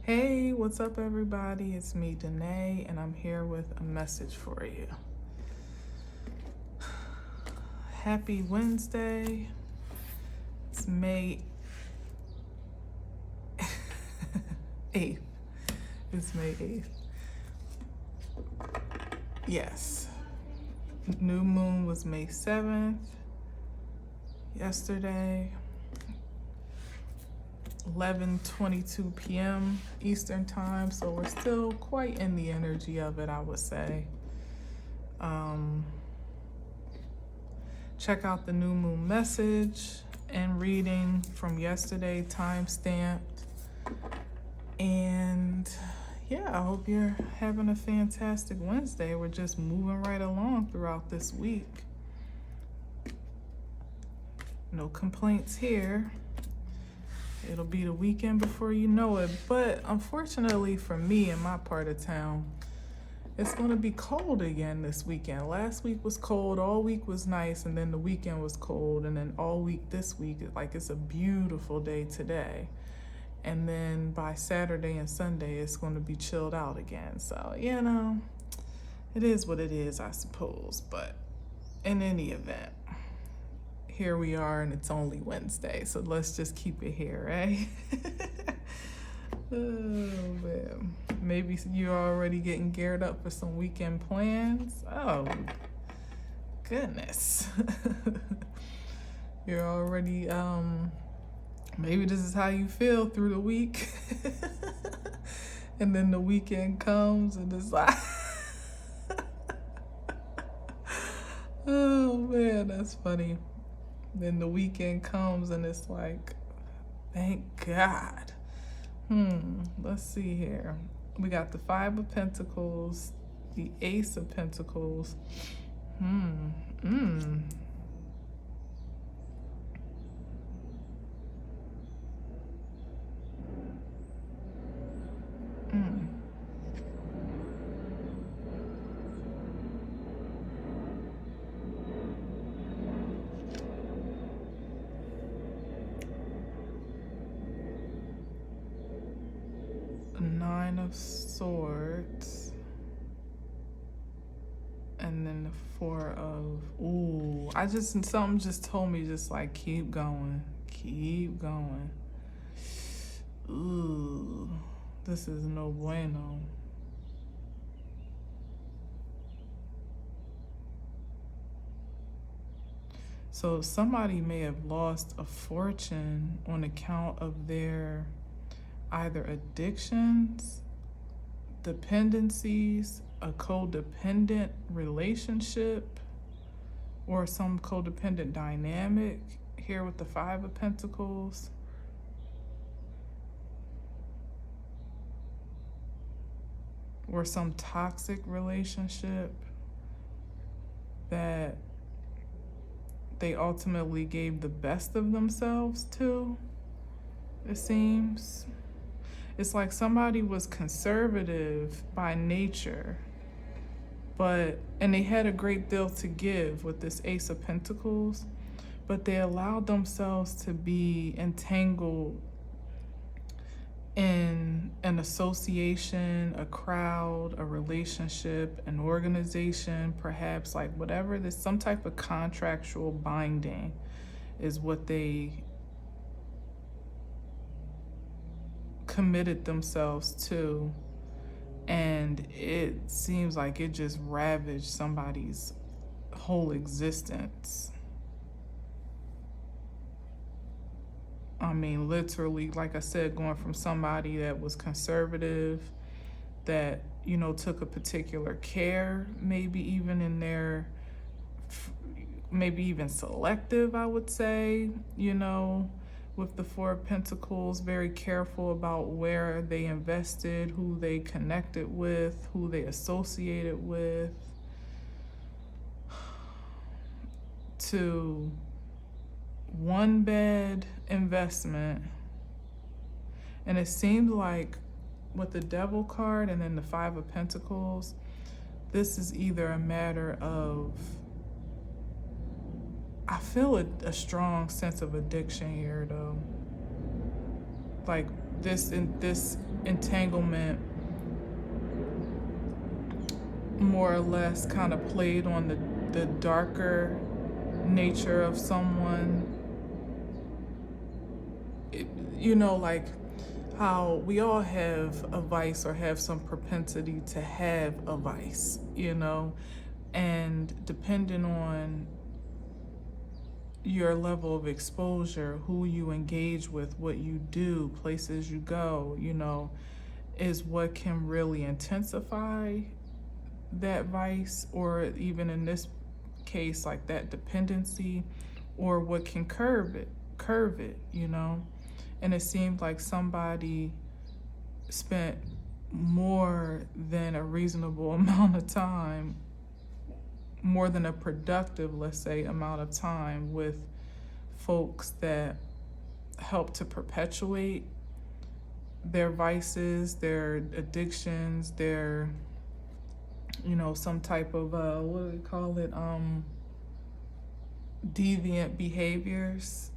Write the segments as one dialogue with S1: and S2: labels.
S1: Hey, what's up, everybody? It's me, Danae, and I'm here with a message for you. Happy Wednesday. It's May 8th. It's May 8th. Yes. New moon was May 7th. Yesterday. 11:22 p.m. Eastern time, so we're still quite in the energy of it, I would say. Check out the new moon message and reading from yesterday, time stamped. And yeah, I hope you're having a fantastic Wednesday. We're just moving right along throughout this week. No complaints here. It'll be the weekend before you know it. But unfortunately for me in my part of town, it's going to be cold again this weekend. Last week was cold, all week was nice, and then the weekend was cold, and then all week this week, like it's a beautiful day today. And then by Saturday and Sunday, it's going to be chilled out again. So, you know, it is what it is, I suppose. But in any event, here we are, and it's only Wednesday, so let's just keep it here, right? Oh, man. Maybe you're already getting geared up for some weekend plans. Oh, goodness. You're already, maybe this is how you feel through the week. And then the weekend comes, and it's like, oh, man, that's funny. Then the weekend comes and it's like, thank God. Let's see here. We got the Five of Pentacles, the Ace of Pentacles. Nine of Swords, and then the Four of, something just told me just like keep going. Ooh, this is no bueno. So somebody may have lost a fortune on account of their either addictions, dependencies, a codependent relationship, or some codependent dynamic here with the Five of Pentacles. Or some toxic relationship that they ultimately gave the best of themselves to, it seems. It's like somebody was conservative by nature, and they had a great deal to give with this Ace of Pentacles, but they allowed themselves to be entangled in an association, a crowd, a relationship, an organization, perhaps like whatever, there's some type of contractual binding is what they committed themselves to, and it seems like it just ravaged somebody's whole existence. I mean, literally, like I said, going from somebody that was conservative, that, you know, took a particular care, maybe even in their, maybe even selective, I would say, you know, with the Four of Pentacles, very careful about where they invested, who they connected with, who they associated with, to one bad investment. And it seemed like with the Devil card and then the Five of Pentacles, this is either a matter of, I feel a strong sense of addiction here, though. Like this entanglement more or less kind of played on the darker nature of someone. Like how we all have a vice or have some propensity to have a vice, and depending on your level of exposure, who you engage with, what you do, places you go, is what can really intensify that vice, or even in this case, like that dependency, or what can curve it, And it seemed like somebody spent more than a reasonable amount of time, more than a productive, let's say, amount of time with folks that help to perpetuate their vices, their addictions, their, some type of, what do they call it? Deviant behaviors.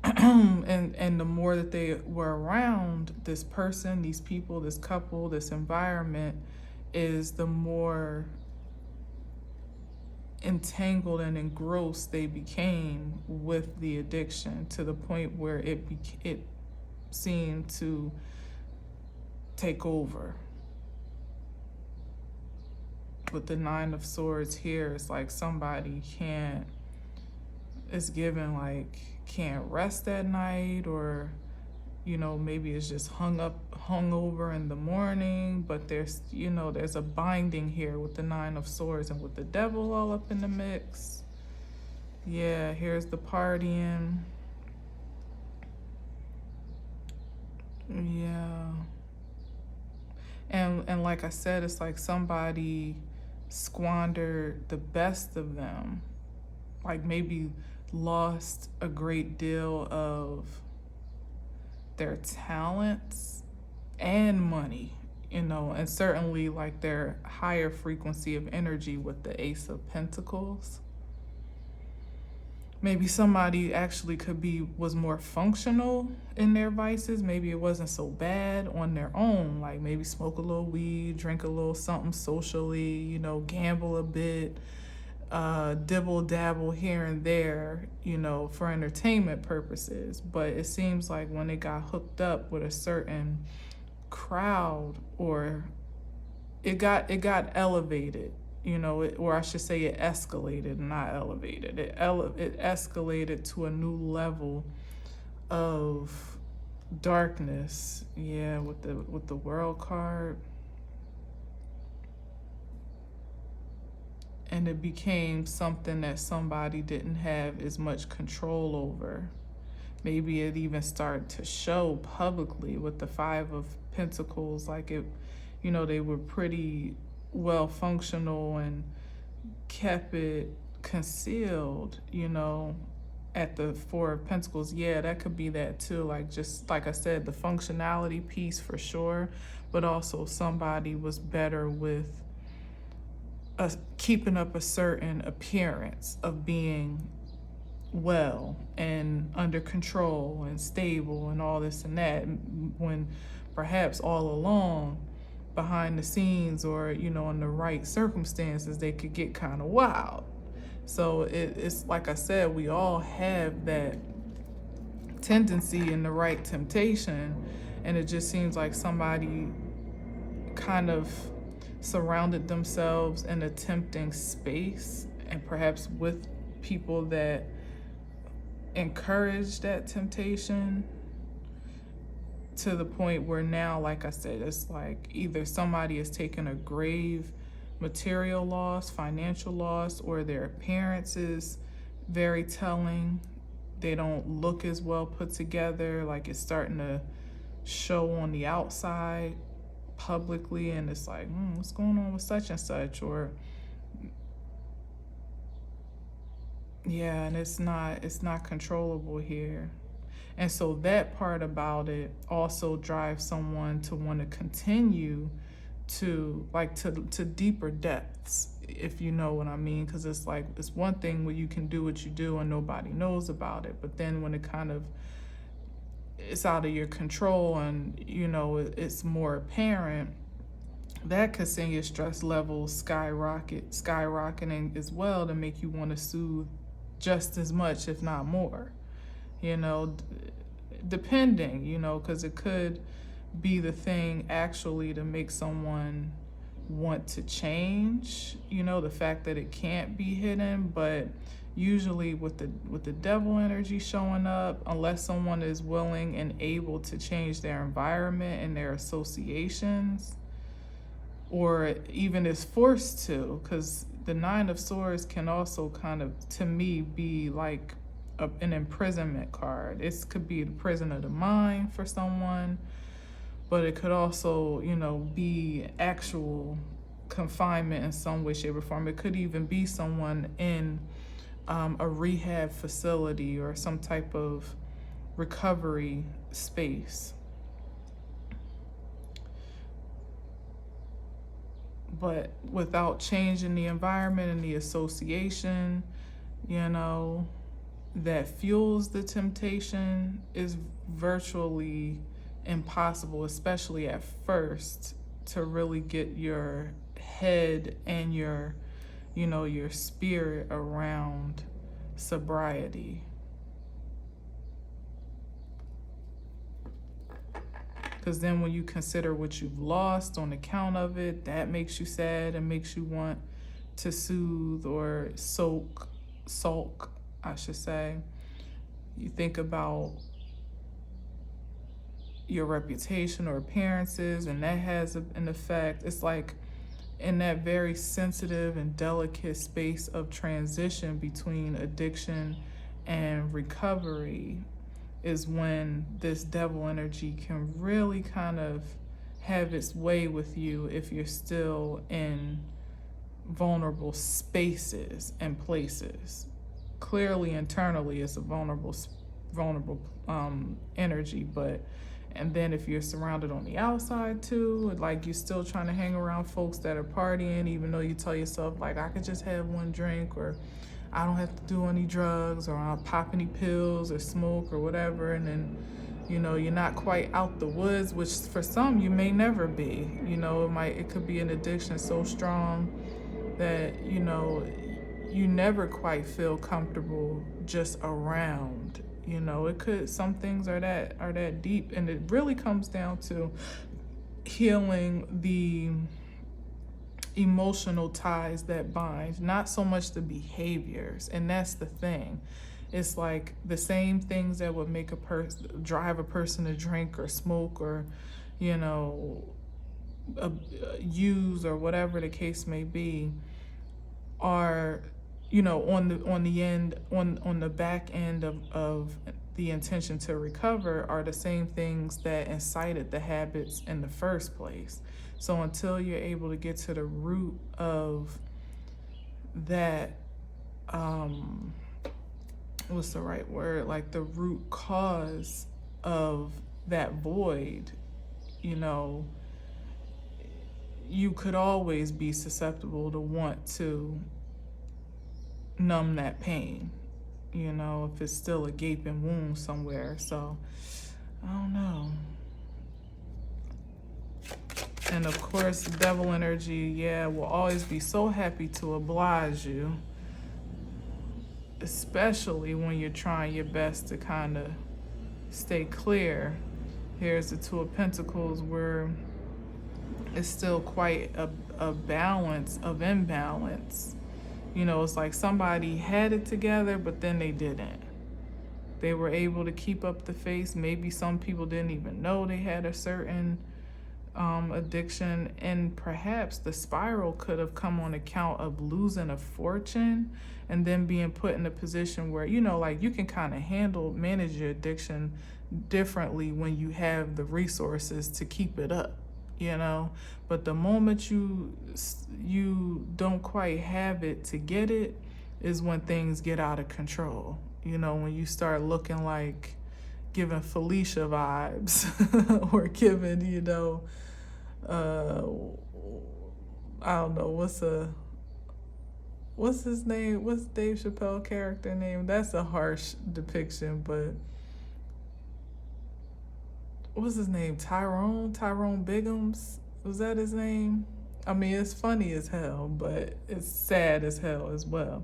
S1: And the more that they were around this person, these people, this couple, this environment, is the more entangled and engrossed they became with the addiction, to the point where it seemed to take over. With the Nine of Swords here, it's like somebody can't rest at night, or maybe it's just hung over in the morning, but there's a binding here with the Nine of Swords, and with the devil all up in the mix. Yeah, here's the partying. Yeah. And like I said, it's like somebody squandered the best of them, like maybe lost a great deal of their talents and money, and certainly like their higher frequency of energy with the Ace of Pentacles. Maybe somebody actually was more functional in their vices. Maybe it wasn't so bad on their own, like maybe smoke a little weed, drink a little something socially, gamble a bit, dibble dabble here and there, for entertainment purposes. But it seems like when they got hooked up with a certain crowd, or it got elevated, or I should say it escalated, not elevated. It escalated to a new level of darkness. Yeah, with the World card. And it became something that somebody didn't have as much control over. Maybe it even started to show publicly with the Five of Pentacles, like it, they were pretty well functional and kept it concealed, at the Four of Pentacles. Yeah, that could be that too. Like, just like I said, the functionality piece for sure, but also somebody was better with keeping up a certain appearance of being well and under control and stable and all this and that, when perhaps all along behind the scenes, or in the right circumstances, they could get kind of wild. So it's like I said, we all have that tendency and the right temptation, and it just seems like somebody kind of surrounded themselves in a tempting space, and perhaps with people that encourage that temptation, to the point where now, like I said, it's like either somebody is taking a grave material loss, financial loss, or their appearance is very telling. They don't look as well put together, like it's starting to show on the outside publicly, and it's like, what's going on with such and such? Or yeah, and it's not controllable here. And so that part about it also drives someone to want to continue to deeper depths, if you know what I mean. Because it's like, it's one thing when you can do what you do and nobody knows about it, but then when it's out of your control and, you know, it's more apparent, that could send your stress levels skyrocketing as well, to make you want to soothe just as much, if not more, you know, depending, you know, because it could be the thing actually to make someone want to change, you know, the fact that it can't be hidden. But usually with the devil energy showing up, unless someone is willing and able to change their environment and their associations, or even is forced to, because the Nine of Swords can also kind of, to me, be like an imprisonment card. It could be the prison of the mind for someone, but it could also, you know, be actual confinement in some way, shape, or form. It could even be someone in a rehab facility or some type of recovery space. But without changing the environment and the association, you know, that fuels the temptation, is virtually impossible, especially at first, to really get your head and your, you know, your spirit around sobriety. Because then when you consider what you've lost on account of it, that makes you sad and makes you want to soothe or sulk, I should say. You think about your reputation or appearances, and that has an effect. It's like in that very sensitive and delicate space of transition between addiction and recovery, is when this devil energy can really kind of have its way with you if you're still in vulnerable spaces and places. Clearly, internally, it's a vulnerable energy, but and then if you're surrounded on the outside too, like you're still trying to hang around folks that are partying, even though you tell yourself, like, I could just have one drink, or I don't have to do any drugs, or I'll pop any pills or smoke or whatever. And then, you know, you're not quite out the woods, which for some you may never be. You know, it could be an addiction so strong that, you know, you never quite feel comfortable just around. You know, it could, some things are that deep, and it really comes down to healing the emotional ties that bind, not so much the behaviors. And that's the thing. It's like the same things that would make drive a person to drink or smoke or, you know, use or whatever the case may be, are, you know, on the back end of the intention to recover, are the same things that incited the habits in the first place. So until you're able to get to the root of that, what's the right word? Like the root cause of that void, you know, you could always be susceptible to want to numb that pain, you know, if it's still a gaping wound somewhere. So I don't know. And of course, the devil energy, will always be so happy to oblige you, especially when you're trying your best to kind of stay clear. Here's the Two of Pentacles, where it's still quite a balance of imbalance. You know, it's like somebody had it together, but then they didn't. They were able to keep up the face. Maybe some people didn't even know they had a certain addiction, and perhaps the spiral could have come on account of losing a fortune and then being put in a position where, you know, like you can kind of manage your addiction differently when you have the resources to keep it up, you know. But the moment you don't quite have it to get it is when things get out of control. You know, when you start looking like giving Felicia vibes or giving, you know, I don't know, what's his name? What's Dave Chappelle character name? That's a harsh depiction, but what's his name? Tyrone Biggums? Was that his name? I mean, it's funny as hell, but it's sad as hell as well.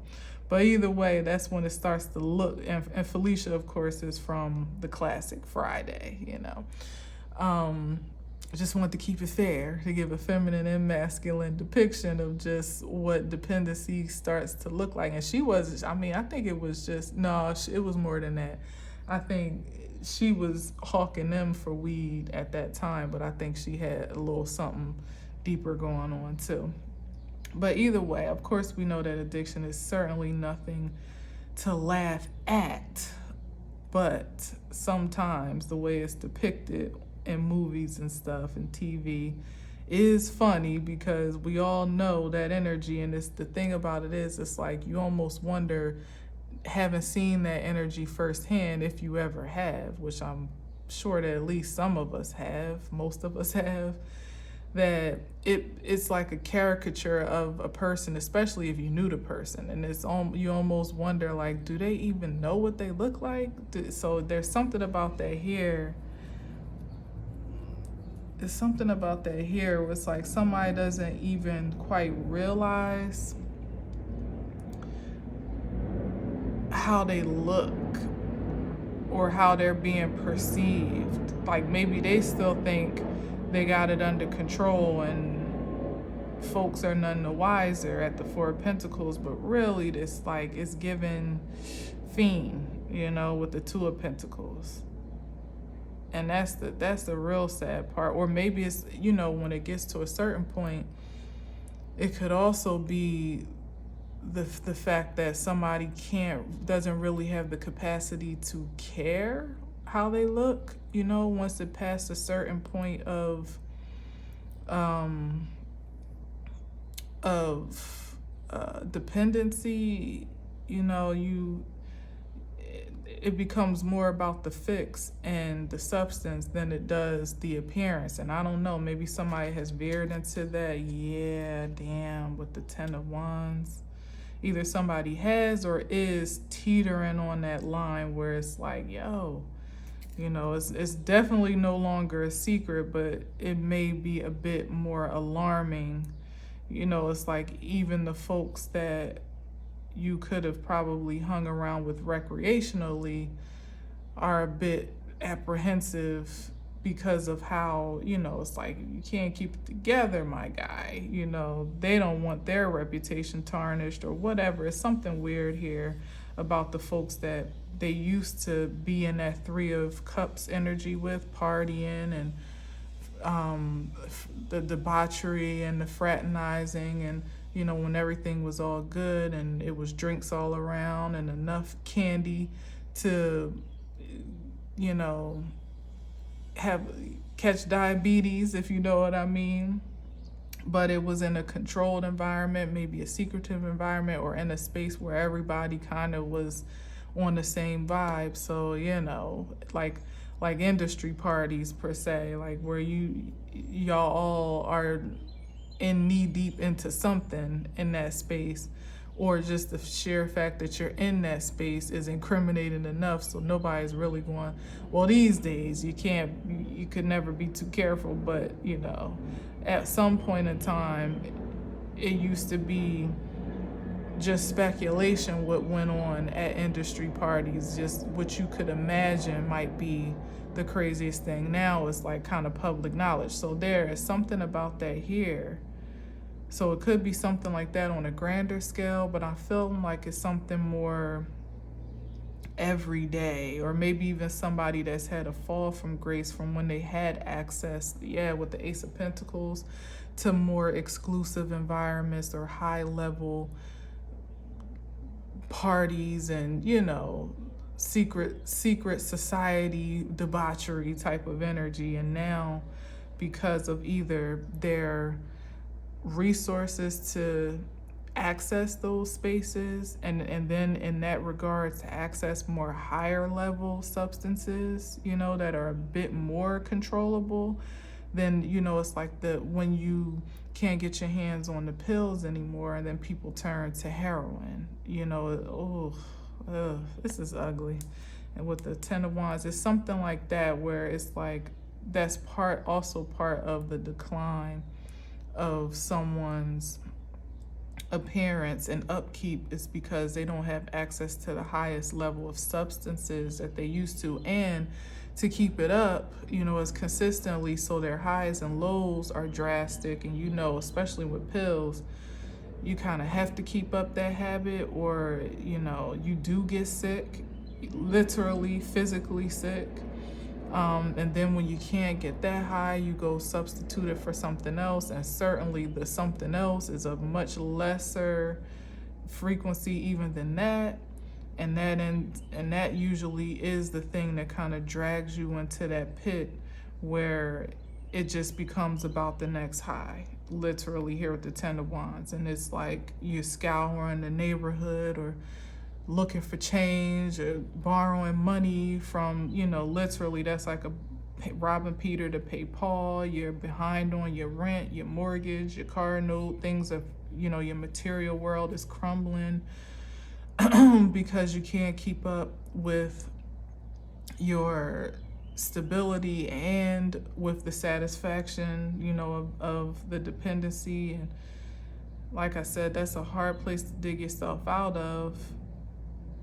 S1: But either way, that's when it starts to look. And Felicia, of course, is from the classic Friday, you know. I just wanted to keep it fair, to give a feminine and masculine depiction of just what dependency starts to look like. And she was, I mean, I think it was just, no, it was more than that. I think she was hawking them for weed at that time, but I think she had a little something deeper going on too. But either way, of course, we know that addiction is certainly nothing to laugh at, but sometimes the way it's depicted in movies and stuff and TV is funny, because we all know that energy. And it's the thing about it is, it's like you almost wonder, having seen that energy firsthand, if you ever have, which I'm sure that at least some of us have, most of us have, that it's like a caricature of a person, especially if you knew the person, and you almost wonder, like, do they even know what they look like? So there's something about that here. There's something about that here where it's like somebody doesn't even quite realize how they look or how they're being perceived. Like, maybe they still think they got it under control and folks are none the wiser at the Four of Pentacles, but really this, like, it's given fiend, you know, with the Two of Pentacles. And that's the real sad part. Or maybe it's, you know, when it gets to a certain point, it could also be the fact that somebody doesn't really have the capacity to care how they look, you know, once it passed a certain point of dependency, you know, it becomes more about the fix and the substance than it does the appearance. And I don't know, maybe somebody has veered into that. Yeah, damn, with the 10 of Wands. Either somebody has or is teetering on that line where it's like, yo, you know, it's definitely no longer a secret, but it may be a bit more alarming. You know, it's like even the folks that you could have probably hung around with recreationally are a bit apprehensive because of how, you know, it's like, you can't keep it together, my guy. You know, they don't want their reputation tarnished or whatever. It's something weird here about the folks that they used to be in that Three of Cups energy with, partying and the debauchery and the fraternizing, and you know, when everything was all good and it was drinks all around and enough candy to, you know, catch diabetes, if you know what I mean. But it was in a controlled environment, maybe a secretive environment, or in a space where everybody kind of was on the same vibe. So, you know, like industry parties per se, like where y'all all are in knee deep into something in that space, or just the sheer fact that you're in that space is incriminating enough, so nobody's really going, well, these days you could never be too careful. But you know, at some point in time, it used to be just speculation what went on at industry parties, just what you could imagine might be the craziest thing. Now it's like kind of public knowledge. So there is something about that here. So it could be something like that on a grander scale, but I feel like it's something more everyday, or maybe even somebody that's had a fall from grace from when they had access, with the Ace of Pentacles, to more exclusive environments or high level parties and, you know, secret society debauchery type of energy. And now, because of either their resources to access those spaces, and then in that regard to access more higher level substances, you know, that are a bit more controllable, then, you know, it's like when you can't get your hands on the pills anymore, and then people turn to heroin, you know. This is ugly. And with the 10 of Wands, it's something like that where it's like that's also part of the decline of someone's appearance and upkeep, is because they don't have access to the highest level of substances that they used to, and to keep it up, as consistently, so their highs and lows are drastic. And especially with pills, you kind of have to keep up that habit, or you do get sick, literally physically sick. And then when you can't get that high, you go substitute it for something else, and certainly the something else is a much lesser frequency even than that. And that usually is the thing that kind of drags you into that pit where it just becomes about the next high, literally here with the Ten of Wands. And it's like you're scouring the neighborhood, or looking for change, or borrowing money from, literally that's like robbing Peter to pay Paul. You're behind on your rent, your mortgage, your car note, things of, your material world is crumbling because you can't keep up with your stability and with the satisfaction, of the dependency. And like I said, that's a hard place to dig yourself out of.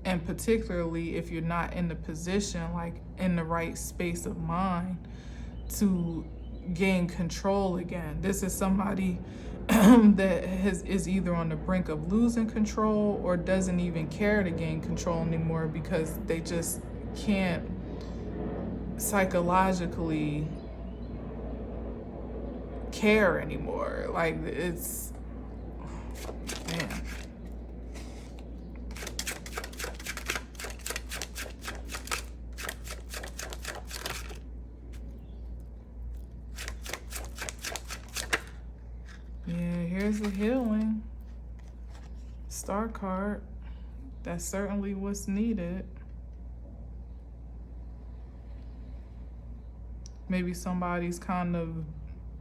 S1: And particularly if you're not in the position, like in the right space of mind to gain control again. This is somebody that is either on the brink of losing control, or doesn't even care to gain control anymore, because they just can't psychologically care anymore. Like, it's, man. Yeah, here's the healing. Star card. That's certainly what's needed. Maybe somebody's kind of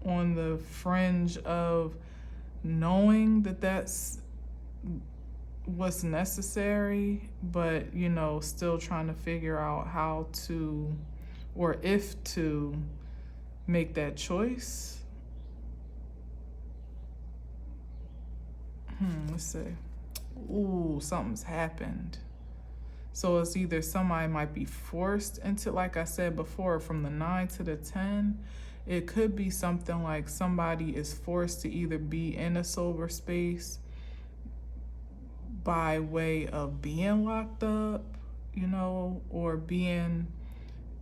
S1: on the fringe of knowing that that's what's necessary, but, still trying to figure out how to, or if to, make that choice. Let's see. Ooh, something's happened. So it's either somebody might be forced into, like I said before, from the 9 to the 10, it could be something like somebody is forced to either be in a sober space by way of being locked up, or being,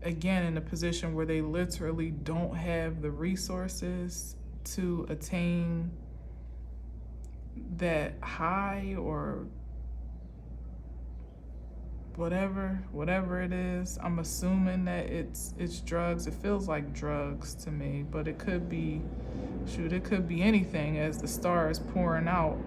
S1: again, in a position where they literally don't have the resources to attain that high, or whatever it is. I'm assuming that it's drugs. It feels like drugs to me, but it could be, it could be anything, as the star is pouring out.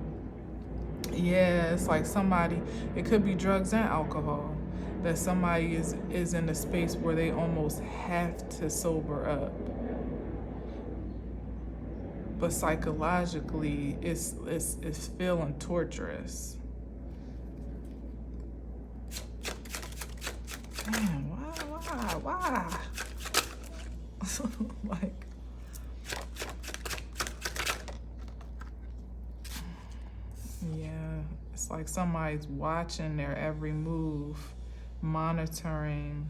S1: Yeah, it's like somebody, it could be drugs and alcohol, that somebody is in a space where they almost have to sober up. But psychologically, it's feeling torturous. Man, why? Like, yeah, it's like somebody's watching their every move, monitoring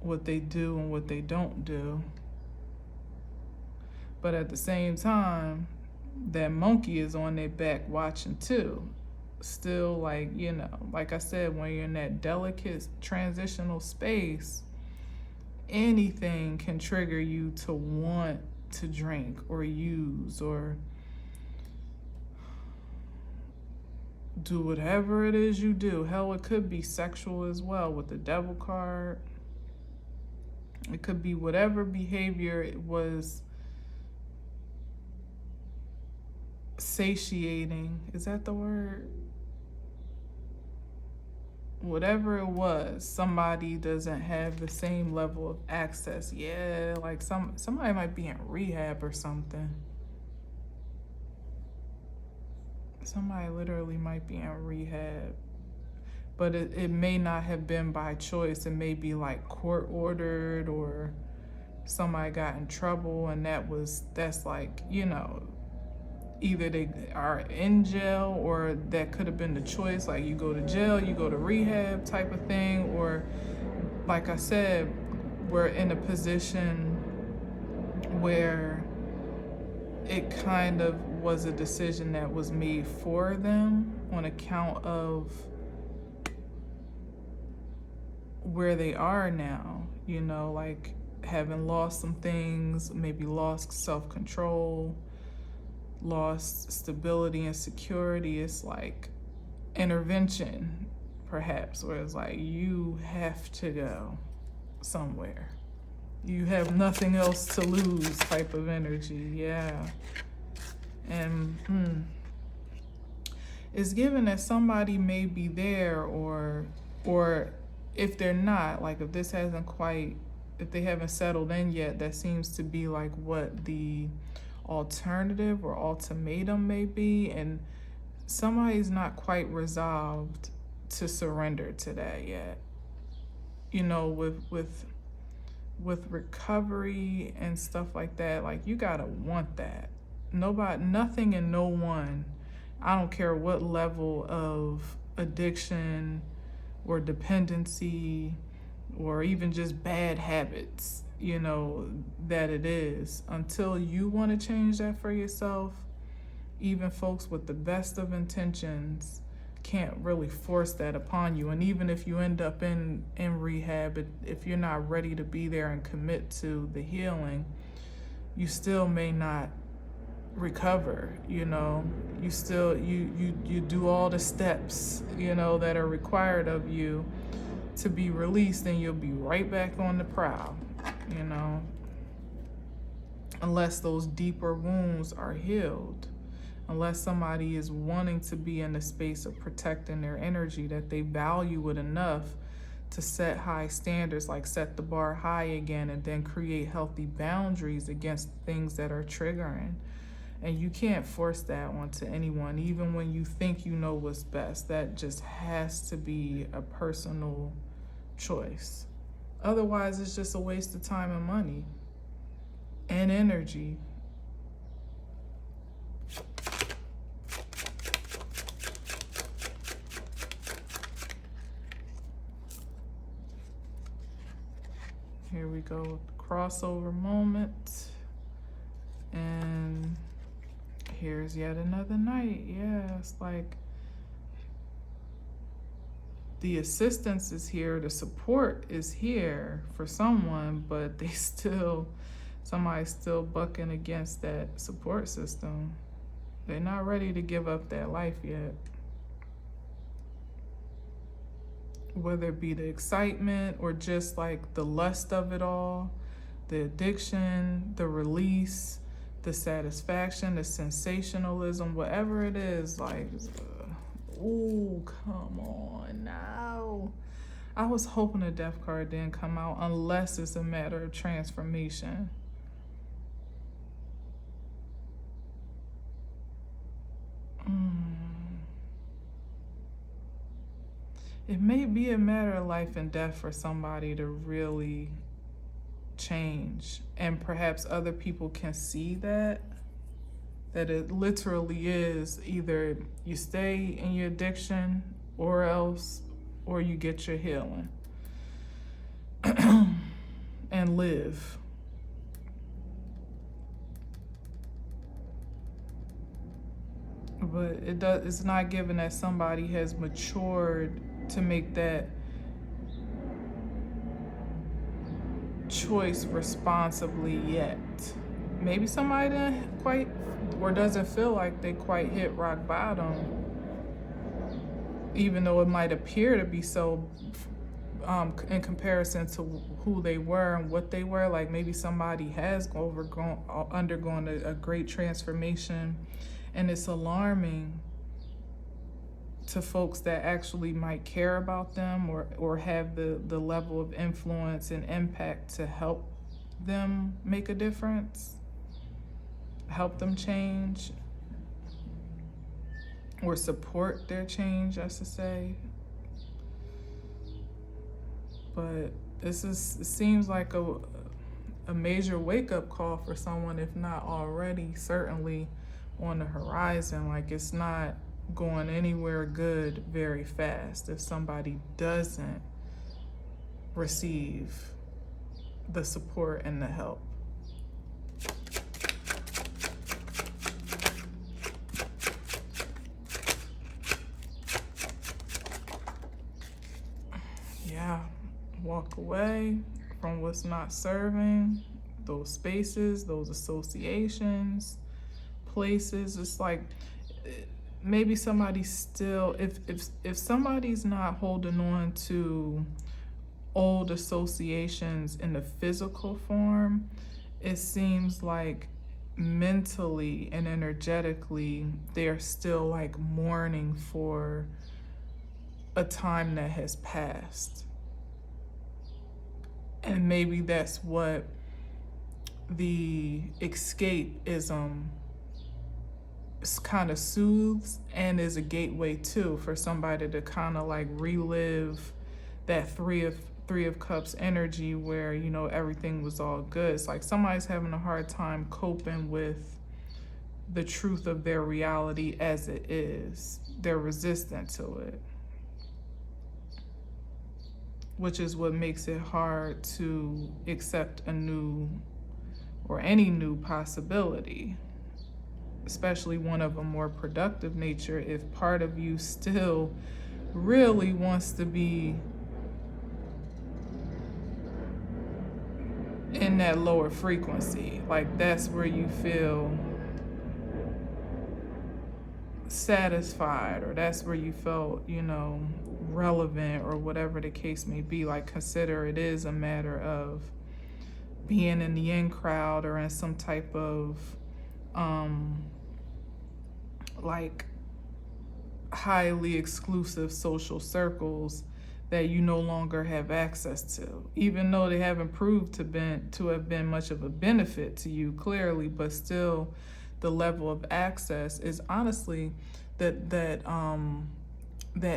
S1: what they do and what they don't do. But at the same time, that monkey is on their back watching too. Still, like, like I said, when you're in that delicate transitional space, anything can trigger you to want to drink or use or do whatever it is you do. Hell, it could be sexual as well with the devil card. It could be whatever behavior it was satiating. Is that the word? Whatever it was, somebody doesn't have the same level of access. Yeah, like somebody might be in rehab or something. Somebody literally might be in rehab but it may not have been by choice. It may be like court ordered, or somebody got in trouble, and that's like, either they are in jail, or that could have been the choice, like you go to jail, you go to rehab type of thing, or like I said, we're in a position where it kind of was a decision that was made for them on account of where they are now, like having lost some things, maybe lost self-control, lost stability and security. It's like intervention, perhaps, where it's like you have to go somewhere. You have nothing else to lose type of energy, yeah. And it's given that somebody may be there, or if they're not, like if they haven't settled in yet, that seems to be like what the alternative or ultimatum may be, and somebody's not quite resolved to surrender to that yet. With recovery and stuff like that, like you gotta want that. Nothing and no one, I don't care what level of addiction or dependency or even just bad habits, that it is, until you want to change that for yourself, even folks with the best of intentions can't really force that upon you. And even if you end up in rehab, if you're not ready to be there and commit to the healing, you still may not recover. You still you do all the steps that are required of you to be released, and you'll be right back on the prowl, unless those deeper wounds are healed, unless somebody is wanting to be in the space of protecting their energy, that they value it enough to set high standards, like set the bar high again, and then create healthy boundaries against things that are triggering. And you can't force that onto anyone, even when you think you know what's best. That just has to be a personal choice. Otherwise, it's just a waste of time and money and energy. Here we go, crossover moment. And here's yet another night. Yeah, it's like the assistance is here, the support is here for someone, but somebody's still bucking against that support system. They're not ready to give up that life yet. Whether it be the excitement or just like the lust of it all, the addiction, the release, the satisfaction, the sensationalism, whatever it is, like, ooh, come on now. I was hoping the death card didn't come out, unless it's a matter of transformation. It may be a matter of life and death for somebody to really change, and perhaps other people can see that it literally is either you stay in your addiction or you get your healing and live. But it's not given that somebody has matured to make that choice responsibly yet. Maybe somebody didn't quite, or doesn't feel like they quite hit rock bottom, even though it might appear to be so in comparison to who they were and what they were. Like maybe somebody has undergone a great transformation, and it's alarming to folks that actually might care about them or have the level of influence and impact to help them make a difference, help them change, or support their change, I should say. But it seems like a major wake-up call for someone, if not already, certainly on the horizon. Like, it's not going anywhere good very fast if somebody doesn't receive the support and the help. Yeah, walk away from what's not serving, those spaces, those associations, places. It's like maybe somebody's still, if somebody's not holding on to old associations in the physical form, it seems like mentally and energetically they're still like mourning for a time that has passed. And maybe that's what the escapism kind of soothes and is a gateway too for somebody to kind of like relive that three of cups energy where, you know, everything was all good. It's like somebody's having a hard time coping with the truth of their reality as it is. They're resistant to it, which is what makes it hard to accept a new or any new possibility, especially one of a more productive nature, if part of you still really wants to be in that lower frequency. Like, that's where you feel satisfied, or that's where you felt, you know, relevant, or whatever the case may be. Like, consider it is a matter of being in the in crowd or in some type of like highly exclusive social circles that you no longer have access to, even though they haven't proved to have been much of a benefit to you, clearly. But still, the level of access is honestly that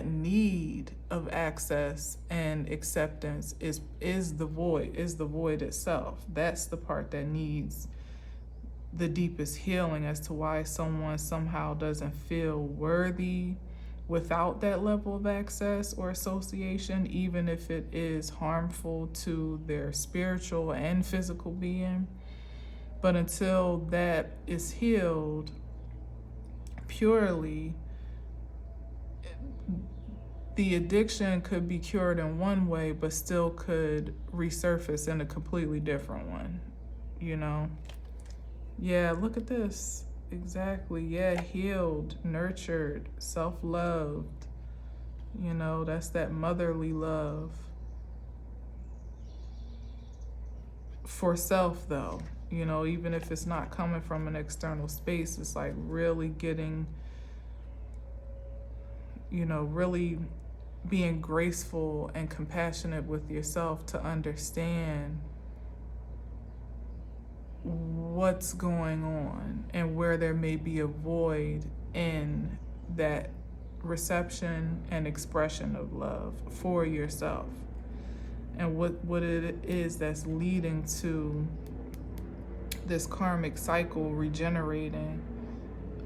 S1: need of access and acceptance is the void itself. That's the part that needs the deepest healing as to why someone somehow doesn't feel worthy without that level of access or association, even if it is harmful to their spiritual and physical being. But until that is healed purely, the addiction could be cured in one way, but still could resurface in a completely different one, you know? Yeah, look at this. Exactly. Yeah, healed, nurtured, self-loved. You know, that's that motherly love. For self, though, you know, even if it's not coming from an external space, it's like really getting, you know, really being graceful and compassionate with yourself to understand what's going on and where there may be a void in that reception and expression of love for yourself, and what it is that's leading to this karmic cycle regenerating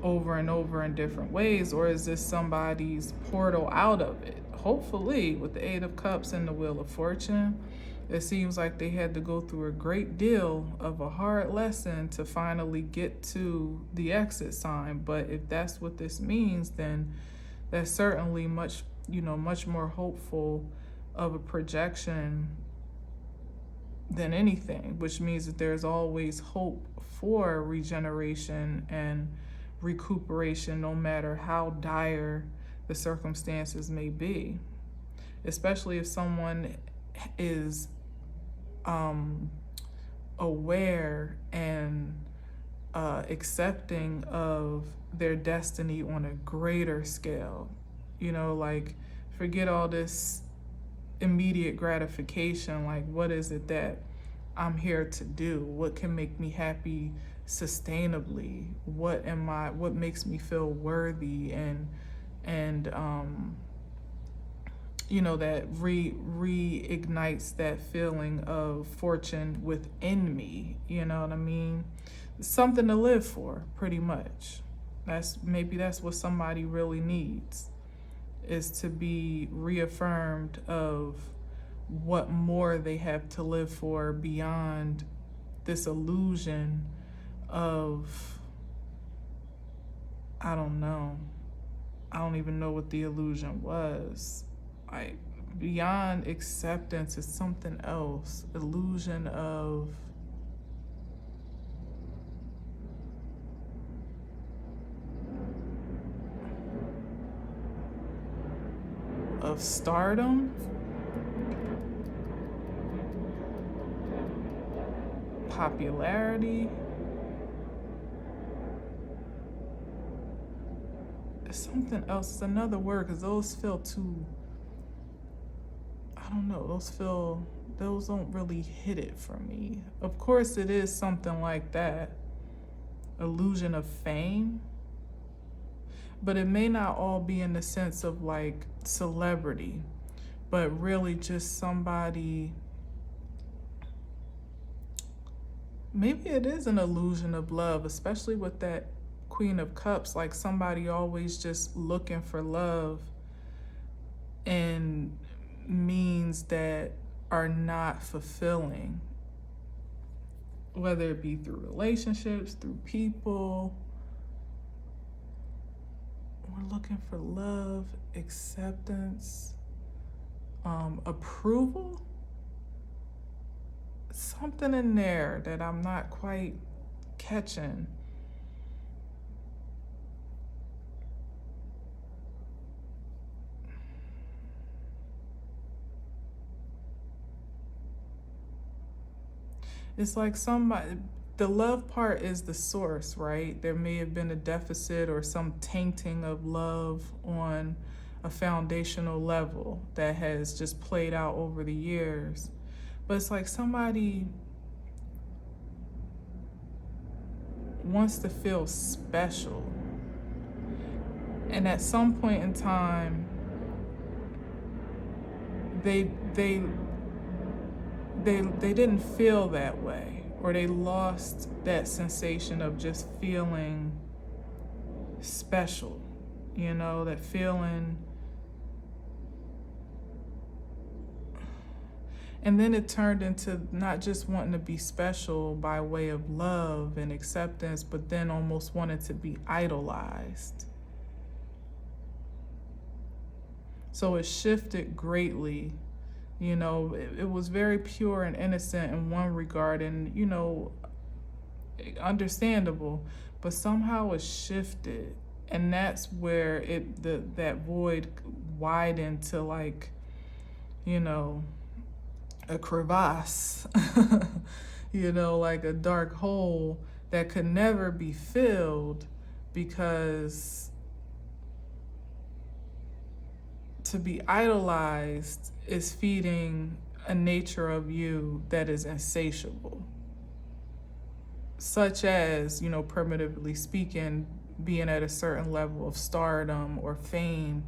S1: over and over in different ways. Or is this somebody's portal out of it? Hopefully, with the Eight of Cups and the Wheel of Fortune, it seems like they had to go through a great deal of a hard lesson to finally get to the exit sign. But if that's what this means, then that's certainly much more hopeful of a projection than anything, which means that there's always hope for regeneration and recuperation, no matter how dire the circumstances may be, especially if someone is aware and accepting of their destiny on a greater scale. You know, like, forget all this immediate gratification. Like, what is it that I'm here to do? What can make me happy sustainably? What makes me feel worthy and that reignites that feeling of fortune within me. You know what I mean? Something to live for, pretty much. That's what somebody really needs, is to be reaffirmed of what more they have to live for beyond this illusion of, I don't know. I don't even know what the illusion was. Beyond acceptance is something else. Illusion of stardom, popularity. Something else. It's another word, because those feel too, I don't know, those don't really hit it for me. Of course it is something like that, illusion of fame, but it may not all be in the sense of like celebrity, but really just somebody. Maybe it is an illusion of love, especially with that Queen of Cups, like somebody always just looking for love in means that are not fulfilling, whether it be through relationships, through people. We're looking for love, acceptance, approval. Something in there that I'm not quite catching. It's like the love part is the source, right? There may have been a deficit or some tainting of love on a foundational level that has just played out over the years. But it's like somebody wants to feel special. And at some point in time, they didn't feel that way, or they lost that sensation of just feeling special, that feeling. And then it turned into not just wanting to be special by way of love and acceptance, but then almost wanted to be idolized. So it shifted greatly. It was very pure and innocent in one regard, and, understandable, but somehow it shifted. And that's where that void widened to like, a crevasse, like a dark hole that could never be filled, because to be idolized is feeding a nature of you that is insatiable, such as, primitively speaking, being at a certain level of stardom or fame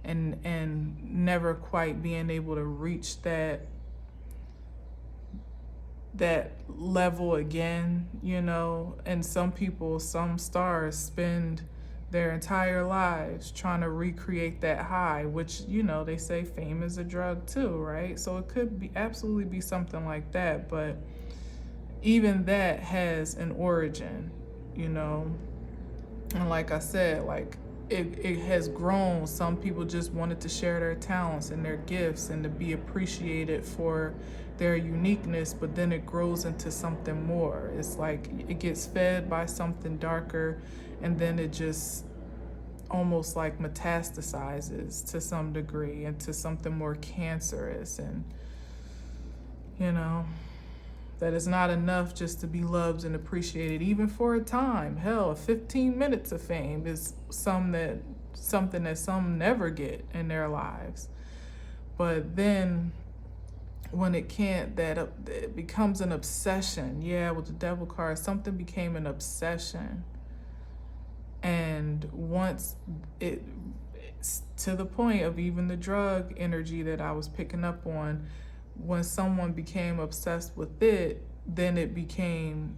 S1: and never quite being able to reach that level again, and some stars spend their entire lives trying to recreate that high, which, they say fame is a drug too, right? So it could absolutely be something like that, but even that has an origin, and like I said, like it has grown. Some people just wanted to share their talents and their gifts and to be appreciated for their uniqueness, but then it grows into something more. It's like it gets fed by something darker, and then it just almost like metastasizes to some degree into something more cancerous. And that is not enough just to be loved and appreciated, even for a time. Hell, 15 minutes of fame is something that some never get in their lives. But then when it can't, it becomes an obsession. Yeah, with the devil card, something became an obsession. And once to the point of even the drug energy that I was picking up on. When someone became obsessed with it, then it became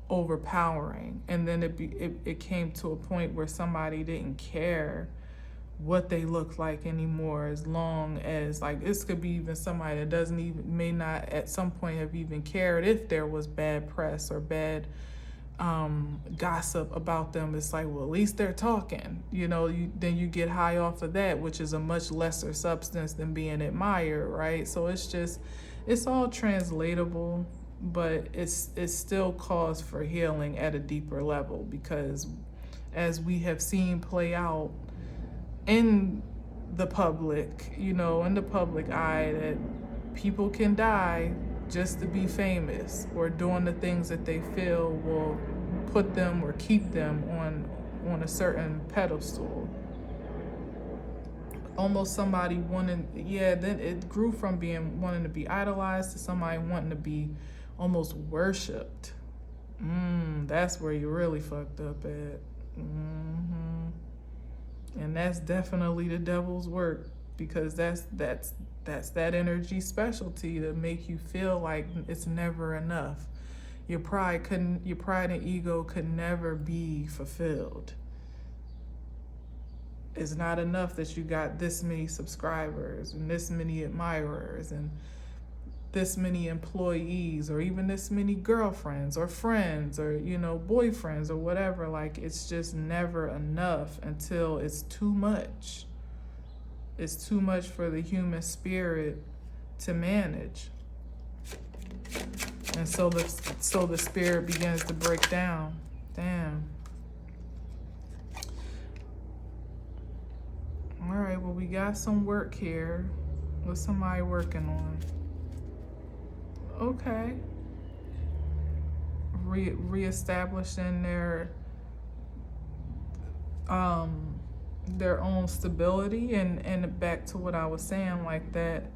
S1: overpowering, and then it came to a point where somebody didn't care what they look like anymore, as long as, like, this could be even somebody that doesn't even, may not at some point have even cared if there was bad press or bad gossip about them. It's like, well, at least they're talking, then you get high off of that, which is a much lesser substance than being admired, right? So it's all translatable, but it's still cause for healing at a deeper level, because as we have seen play out in the public, in the public eye, that people can die just to be famous or doing the things that they feel will put them or keep them on a certain pedestal. Almost somebody wanting, then it grew from wanting to be idolized to somebody wanting to be almost worshipped. That's where you really fucked up at. And that's definitely the devil's work, because that's that energy specialty to make you feel like it's never enough. Your pride and ego could never be fulfilled. It's not enough that you got this many subscribers and this many admirers and this many employees, or even this many girlfriends or friends or boyfriends or whatever. Like, it's just never enough until it's too much. It's too much for the human spirit to manage. And so the spirit begins to break down. Damn. All right, well, we got some work here. What's somebody working on? Okay. Reestablishing their own stability, and back to what I was saying, like that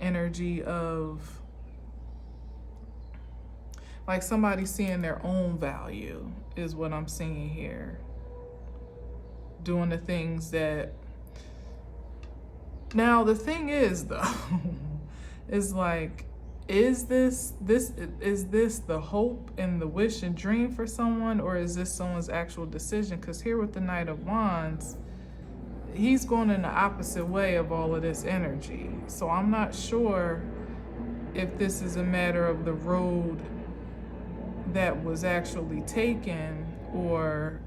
S1: energy of, like, somebody seeing their own value is what I'm seeing here. Doing the things that, now the thing is though, is like, is this the hope and the wish and dream for someone, or is this someone's actual decision? Because here with the Knight of Wands, he's going in the opposite way of all of this energy. So I'm not sure if this is a matter of the road that was actually taken, or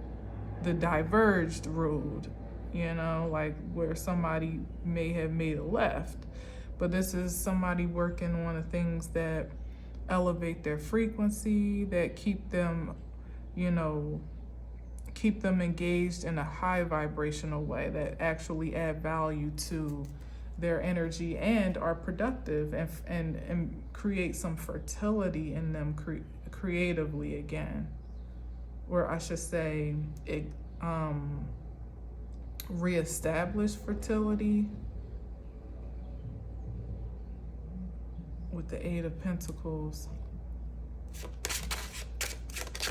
S1: the diverged road, like where somebody may have made a left. But this is somebody working on the things that elevate their frequency, that keep them, keep them engaged in a high vibrational way, that actually add value to their energy and are productive, and create some fertility in them creatively again. Or I should say, reestablish fertility. With the Eight of Pentacles.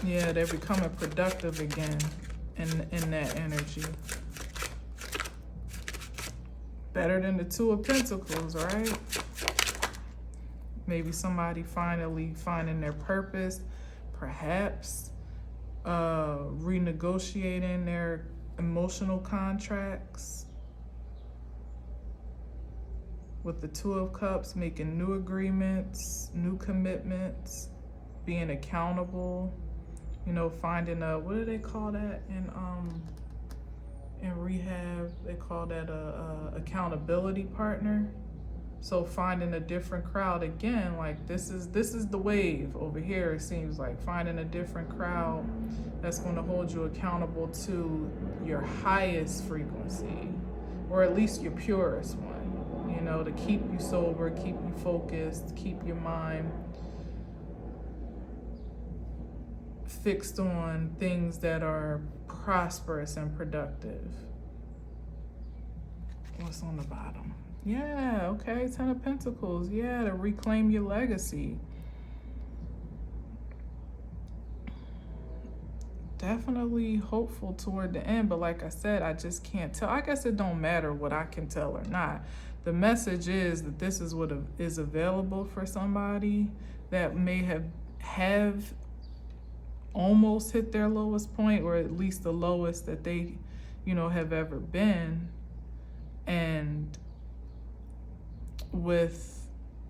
S1: Yeah, they're becoming productive again in that energy. Better than the Two of Pentacles, right? Maybe somebody finally finding their purpose, perhaps renegotiating their emotional contracts. With the Two of Cups, making new agreements, new commitments, being accountable, finding what do they call that in rehab? They call that a accountability partner. So finding a different crowd again, like this is the wave over here. It seems like finding a different crowd that's going to hold you accountable to your highest frequency, or at least your purest one. To keep you sober, keep you focused, keep your mind fixed on things that are prosperous and productive. What's on the bottom? Yeah, okay, Ten of Pentacles. Yeah, to reclaim your legacy. definitely hopeful toward the end, but like I said, I just can't tell. I guess it don't matter what I can tell or not. The message is that this is what is available for somebody that may have almost hit their lowest point, or at least the lowest that they, have ever been. And with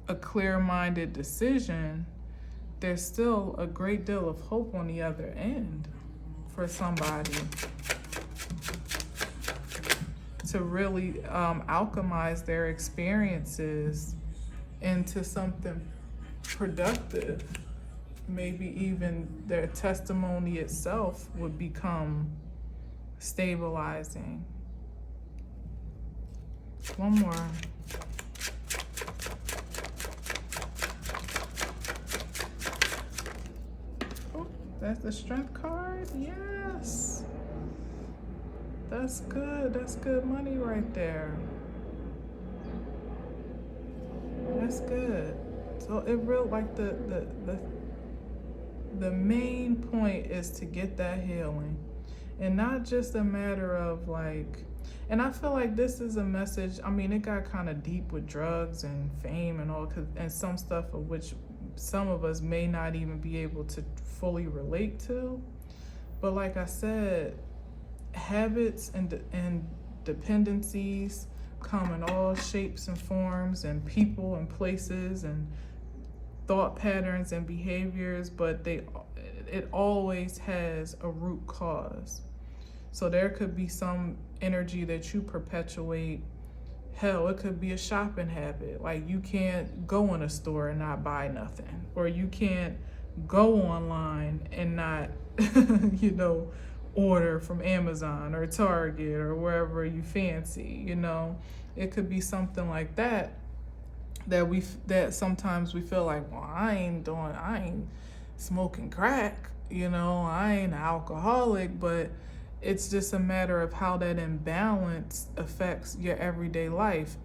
S1: a clear-minded decision, there's still a great deal of hope on the other end for somebody to really alchemize their experiences into something productive. Maybe even their testimony itself would become stabilizing. One more. Oh, that's the strength card? Yes. That's good. That's good money right there. That's good. So it really, like, the main point is to get that healing, and not just a matter of like, and I feel like this is a message. I mean, it got kind of deep with drugs and fame and all, and some stuff of which some of us may not even be able to fully relate to. But like I said, habits and dependencies come in all shapes and forms, and people and places and thought patterns and behaviors, but it always has a root cause. So there could be some energy that you perpetuate. Hell, it could be a shopping habit. Like, you can't go in a store and not buy nothing, or you can't go online and not order from Amazon or Target or wherever you fancy. It could be something like that sometimes we feel like, well, I ain't smoking crack, I ain't an alcoholic, but it's just a matter of how that imbalance affects your everyday life.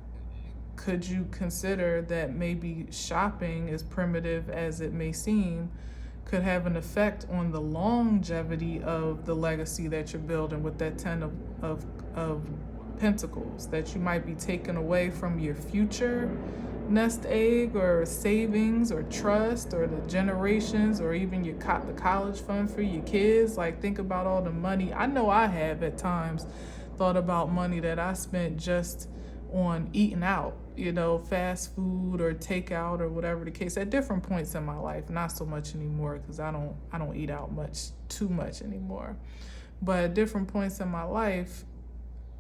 S1: Could you consider that maybe shopping, as primitive as it may seem, could have an effect on the longevity of the legacy that you're building with that 10 of Pentacles, that you might be taken away from your future nest egg or savings or trust or the generations, or even the college fund for your kids? Like, think about all the money. I know I have at times thought about money that I spent just on eating out, fast food or takeout or whatever the case, at different points in my life. Not so much anymore, because I don't eat out too much anymore. But at different points in my life,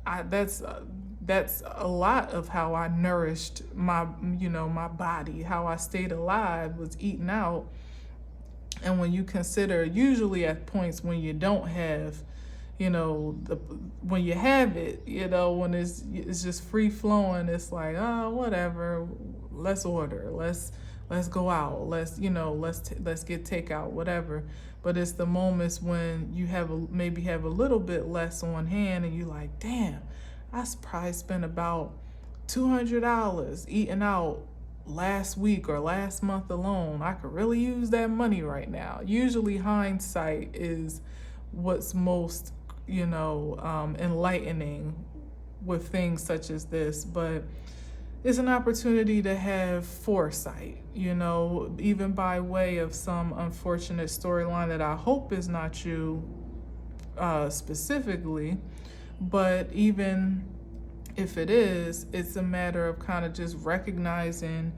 S1: that's a lot of how I nourished my body. How I stayed alive was eating out. And when you consider, usually at points when you don't have, when you have it, when it's just free flowing, it's like, oh, whatever, let's order, let's go out, let's get takeout, whatever. But it's the moments when you maybe have a little bit less on hand, and you're like, damn, I probably spent about $200 eating out last week or last month alone. I could really use that money right now. Usually hindsight is what's most, enlightening with things such as this, but it's an opportunity to have foresight, even by way of some unfortunate storyline that I hope is not you specifically. But even if it is, it's a matter of kind of just recognizing,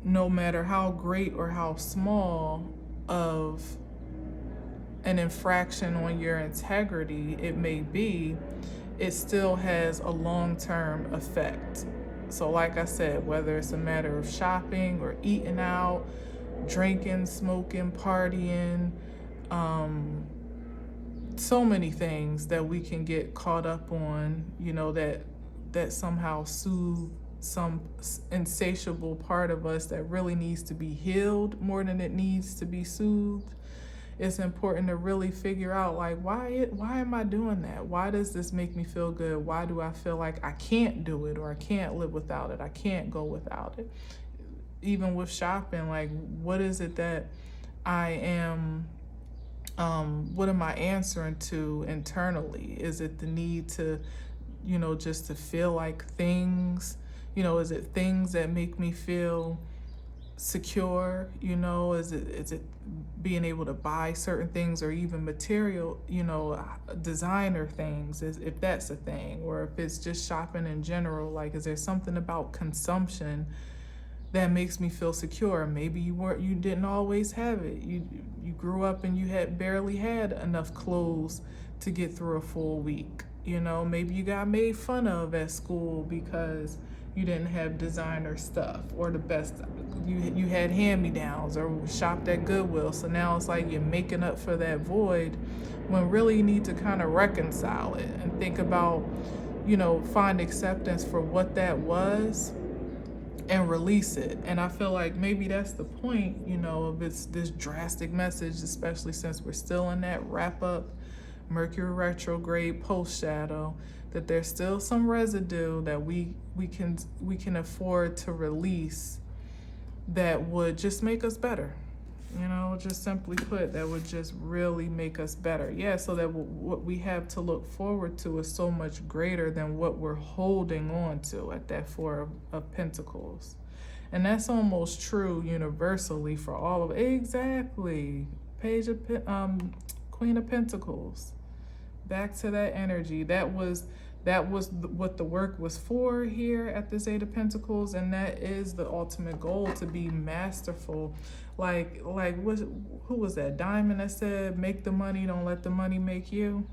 S1: no matter how great or how small of an infraction on your integrity it may be, it still has a long-term effect. So like I said, whether it's a matter of shopping or eating out, drinking, smoking, partying, so many things that we can get caught up on, that somehow soothe some insatiable part of us that really needs to be healed more than it needs to be soothed. It's important to really figure out, like, why am I doing that? Why does this make me feel good? Why do I feel like I can't do it, or I can't live without it? I can't go without it. Even with shopping, like, what is it that I am What am I answering to internally? Is it the need to, just to feel like things, is it things that make me feel secure? Is it being able to buy certain things, or even material, designer things, if that's a thing, or if it's just shopping in general? Like, is there something about consumption that makes me feel secure? Maybe you didn't always have it. You grew up and you had barely had enough clothes to get through a full week. Maybe you got made fun of at school because you didn't have designer stuff, or the best, you had hand-me-downs, or shopped at Goodwill. So now it's like you're making up for that void, when really you need to kind of reconcile it and think about, find acceptance for what that was and release it. And I feel like maybe that's the point, of this drastic message, especially since we're still in that wrap up Mercury retrograde post shadow, that there's still some residue that we can afford to release, that would just make us better. Just simply put, that would just really make us better. Yeah, so that what we have to look forward to is so much greater than what we're holding on to at that Four of Pentacles. And that's almost true universally for all of exactly. Queen of Pentacles. Back to that energy. That was what the work was for here at this Eight of Pentacles, and that is the ultimate goal, to be masterful. Like who was that? Diamond that said, "Make the money, don't let the money make you."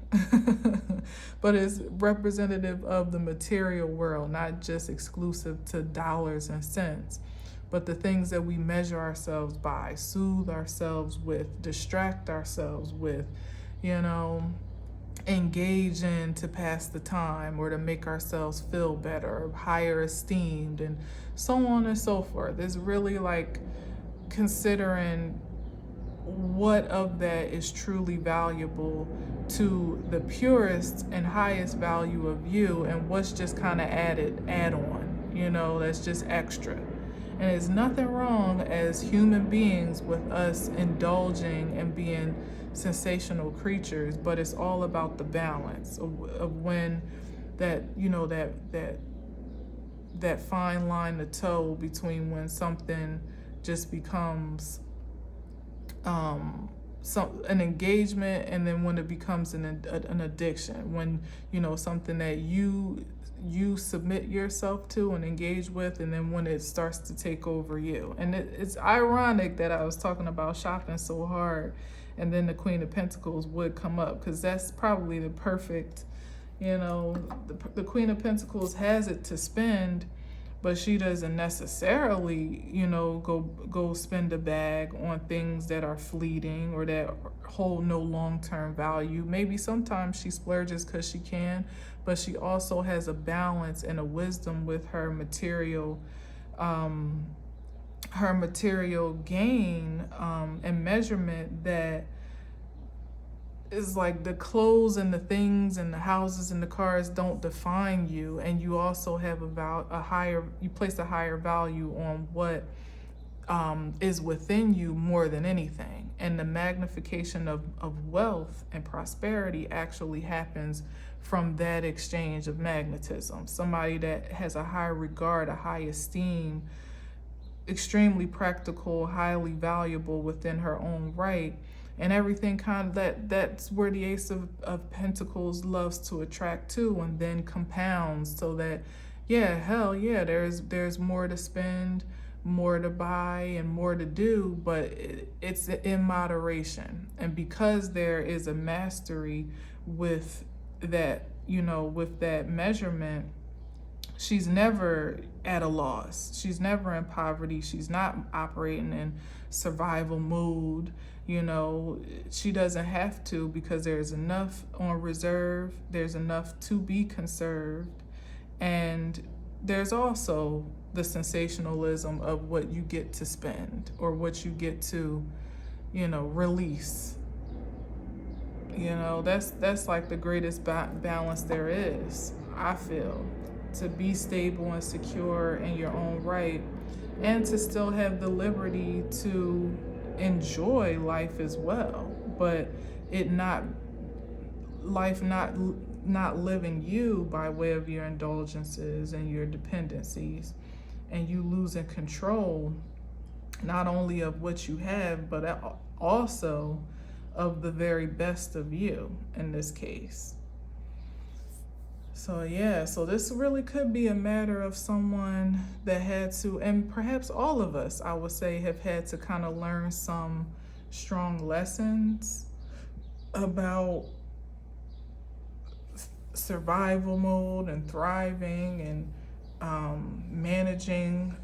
S1: But it's representative of the material world, not just exclusive to dollars and cents, but the things that we measure ourselves by, soothe ourselves with, distract ourselves with, engage in to pass the time, or to make ourselves feel better, or higher esteemed, and so on and so forth. It's really like considering what of that is truly valuable to the purest and highest value of you, and what's just kind of add on, that's just extra. And there's nothing wrong as human beings with us indulging and being sensational creatures, but it's all about the balance of when that, that fine line to toe between when something just becomes an engagement, and then when it becomes an addiction, when something that you submit yourself to and engage with, and then when it starts to take over you. And it's ironic that I was talking about shopping so hard, and then the Queen of Pentacles would come up, because that's probably the perfect, the Queen of Pentacles has it to spend, but she doesn't necessarily, go spend a bag on things that are fleeting or that hold no long-term value. Maybe sometimes she splurges because she can, but she also has a balance and a wisdom with her material gain and measurement, that is like the clothes and the things and the houses and the cars don't define you, and you also have you place a higher value on what is within you more than anything. And the magnification of wealth and prosperity actually happens from that exchange of magnetism. Somebody that has a high regard, a high esteem, extremely practical, highly valuable within her own right, and everything kind of that's where the Ace of Pentacles loves to attract to, and then compounds, so that there's more to spend, more to buy, and more to do, but it's in moderation. And because there is a mastery with that, with that measurement, she's never at a loss. She's never in poverty. She's not operating in survival mode. She doesn't have to, because there's enough on reserve. There's enough to be conserved. And there's also the sensationalism of what you get to spend, or what you get to, release. That's like the greatest balance there is, I feel, to be stable and secure in your own right, and to still have the liberty to enjoy life as well, but it not life not living you by way of your indulgences and your dependencies, and you losing control not only of what you have, but also of the very best of you in this case. So yeah, so this really could be a matter of someone that had to, and perhaps all of us, I would say, have had to kind of learn some strong lessons about survival mode and thriving and managing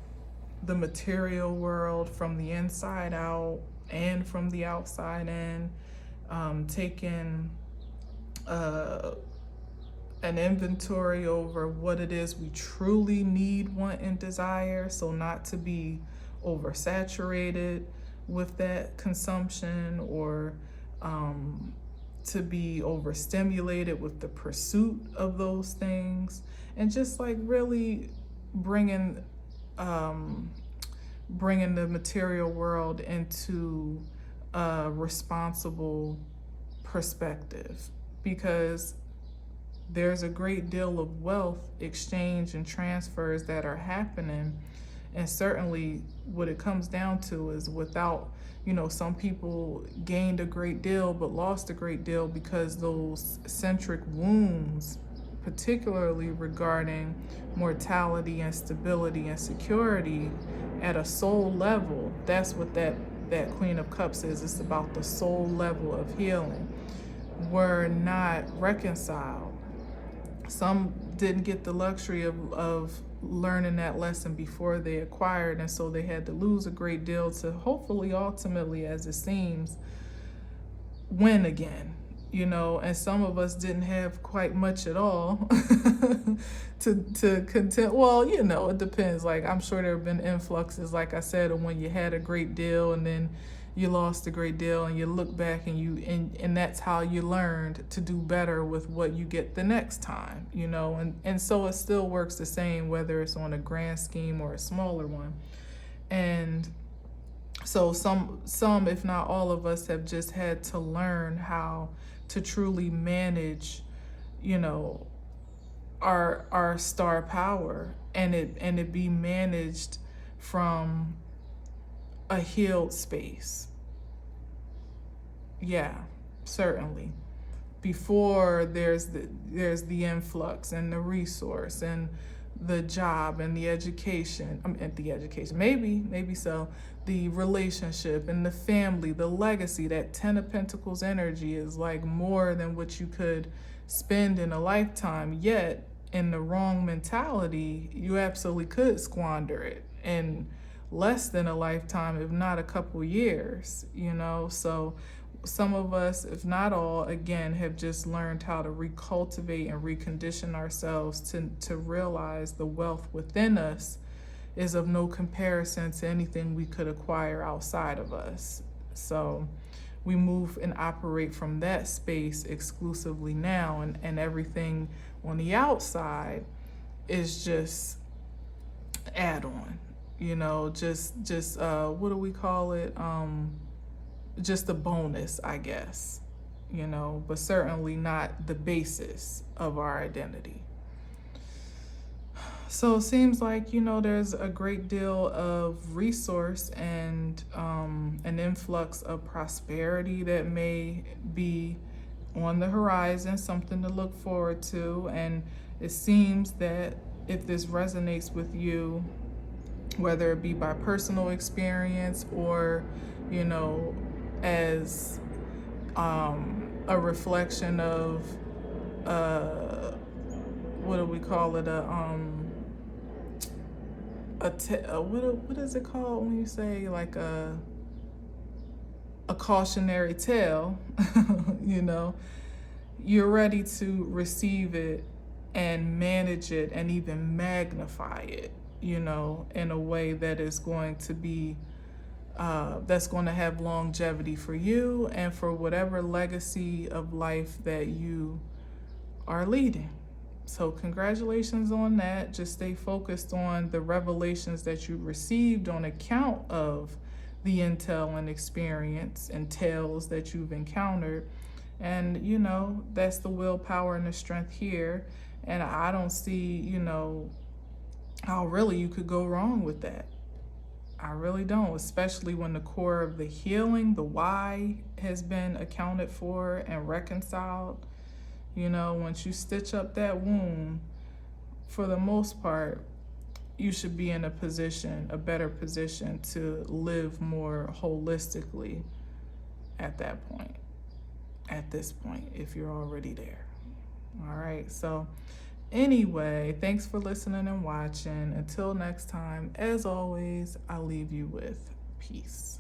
S1: the material world from the inside out and from the outside in, taking an inventory over what it is we truly need, want, and desire, so not to be oversaturated with that consumption, or to be overstimulated with the pursuit of those things, and just like really bringing the material world into a responsible perspective, because there's a great deal of wealth exchange and transfers that are happening. And certainly what it comes down to is, without, some people gained a great deal but lost a great deal because those centric wounds, particularly regarding mortality and stability and security at a soul level, that's what that Queen of Cups is. It's about the soul level of healing, were not reconciled. Some didn't get the luxury of learning that lesson before they acquired, and so they had to lose a great deal to hopefully, ultimately, as it seems, win again. And some of us didn't have quite much at all to content. Well, it depends. Like, I'm sure there have been influxes, like I said, of when you had a great deal and then you lost a great deal, and you look back and that's how you learned to do better with what you get the next time, and so it still works the same, whether it's on a grand scheme or a smaller one. And so some, if not all of us, have just had to learn how to truly manage, our star power, and it be managed from a healed space. Yeah, certainly. Before there's the influx and the resource and the job and the education. Maybe so. The relationship and the family, the legacy. That 10 of Pentacles energy is like more than what you could spend in a lifetime. Yet, in the wrong mentality, you absolutely could squander it in less than a lifetime, if not a couple years, So some of us, if not all, again, have just learned how to recultivate and recondition ourselves to realize the wealth within us is of no comparison to anything we could acquire outside of us. So we move and operate from that space exclusively now, and everything on the outside is just add-on. Just what do we call it? Just a bonus, I guess, but certainly not the basis of our identity. So it seems like, there's a great deal of resource and an influx of prosperity that may be on the horizon, something to look forward to. And it seems that if this resonates with you, whether it be by personal experience or, as a reflection of, what do we call it? What is it called when you say like a cautionary tale? You're ready to receive it and manage it and even magnify it, in a way that is going to be, that's going to have longevity for you and for whatever legacy of life that you are leading. So congratulations on that. Just stay focused on the revelations that you received on account of the intel and experience and tales that you've encountered. And, you know, that's the willpower and the strength here. And I don't see, you know, how really you could go wrong with that. I really don't, especially when the core of the healing, the why, has been accounted for and reconciled. You know, once you stitch up that wound, for the most part, you should be in a position, a better position to live more holistically at that point, at this point, if you're already there. All right, so anyway, thanks for listening and watching. Until next time, as always, I leave you with peace.